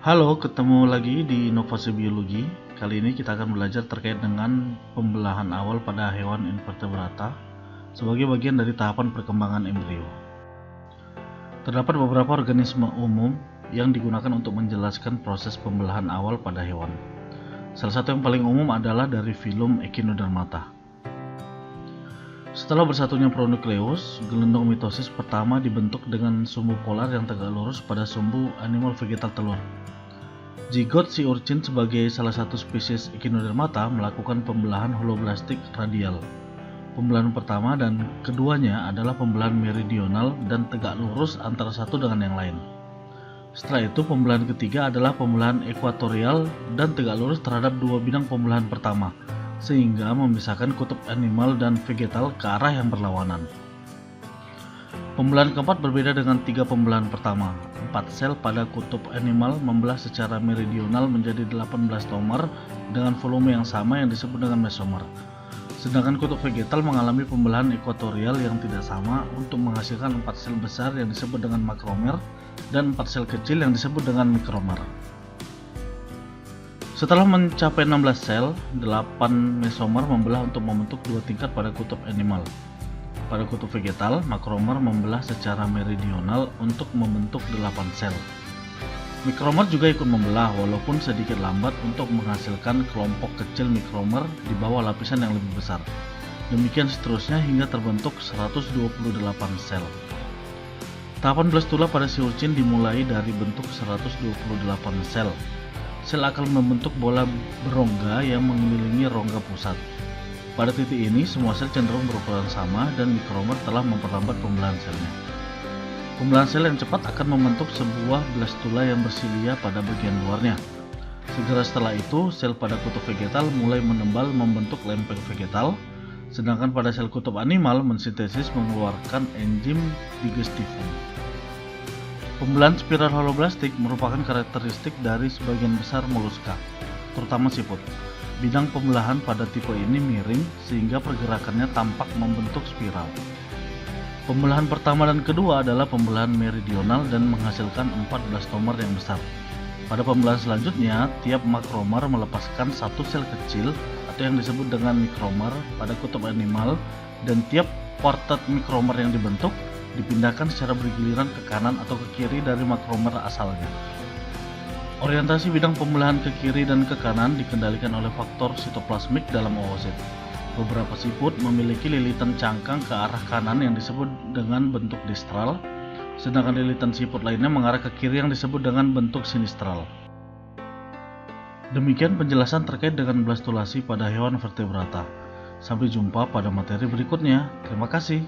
Halo, ketemu lagi di Inovasi Biologi. Kali ini kita akan belajar terkait dengan pembelahan awal pada hewan invertebrata sebagai bagian dari tahapan perkembangan embrio. Terdapat beberapa organisme umum yang digunakan untuk menjelaskan proses pembelahan awal pada hewan. Salah satu yang paling umum adalah dari filum Echinodermata. Setelah bersatunya pronukleus, gelondong mitosis pertama dibentuk dengan sumbu polar yang tegak lurus pada sumbu animal vegetal telur. Zigot sea urchin sebagai salah satu spesies Echinodermata melakukan pembelahan holoblastik radial. Pembelahan pertama dan keduanya adalah pembelahan meridional dan tegak lurus antara satu dengan yang lain. Setelah itu, pembelahan ketiga adalah pembelahan ekuatorial dan tegak lurus terhadap dua bidang pembelahan pertama, sehingga memisahkan kutub animal dan vegetal ke arah yang berlawanan. Pembelahan keempat berbeda dengan tiga pembelahan pertama. 4 sel pada kutub animal membelah secara meridional menjadi 18 tomer dengan volume yang sama yang disebut dengan mesomer. Sedangkan kutub vegetal mengalami pembelahan ekuatorial yang tidak sama untuk menghasilkan 4 sel besar yang disebut dengan makromer dan 4 sel kecil yang disebut dengan mikromer. Setelah mencapai 16 sel, 8 mesomer membelah untuk membentuk dua tingkat pada kutub animal. Pada kutub vegetal, makromer membelah secara meridional untuk membentuk 8 sel. Mikromer juga ikut membelah walaupun sedikit lambat untuk menghasilkan kelompok kecil mikromer di bawah lapisan yang lebih besar. Demikian seterusnya hingga terbentuk 128 sel. Tahapan blastula pada sea urchin dimulai dari bentuk 128 sel. Sel akan membentuk bola berongga yang mengelilingi rongga pusat. Pada titik ini, semua sel cenderung berukuran sama dan mikromer telah memperlambat pembelahan selnya. Pembelahan sel yang cepat akan membentuk sebuah blastula yang bersilia pada bagian luarnya. Segera setelah itu, sel pada kutub vegetal mulai menembal membentuk lempeng vegetal, sedangkan pada sel kutub animal mensintesis mengeluarkan enzim digestifum. Pembelahan spiral holoblastik merupakan karakteristik dari sebagian besar moluska, terutama siput. Bidang pembelahan pada tipe ini miring sehingga pergerakannya tampak membentuk spiral. Pembelahan pertama dan kedua adalah pembelahan meridional dan menghasilkan 14 tomer yang besar. Pada pembelahan selanjutnya, tiap makromer melepaskan satu sel kecil atau yang disebut dengan mikromer pada kutub animal, dan tiap quartet mikromer yang dibentuk dipindahkan secara bergiliran ke kanan atau ke kiri dari makromer asalnya. Orientasi bidang pembelahan ke kiri dan ke kanan dikendalikan oleh faktor sitoplasmik dalam oosit. Beberapa siput memiliki lilitan cangkang ke arah kanan yang disebut dengan bentuk distral, sedangkan lilitan siput lainnya mengarah ke kiri yang disebut dengan bentuk sinistral. Demikian penjelasan terkait dengan blastulasi pada hewan vertebrata. Sampai jumpa pada materi berikutnya. Terima kasih.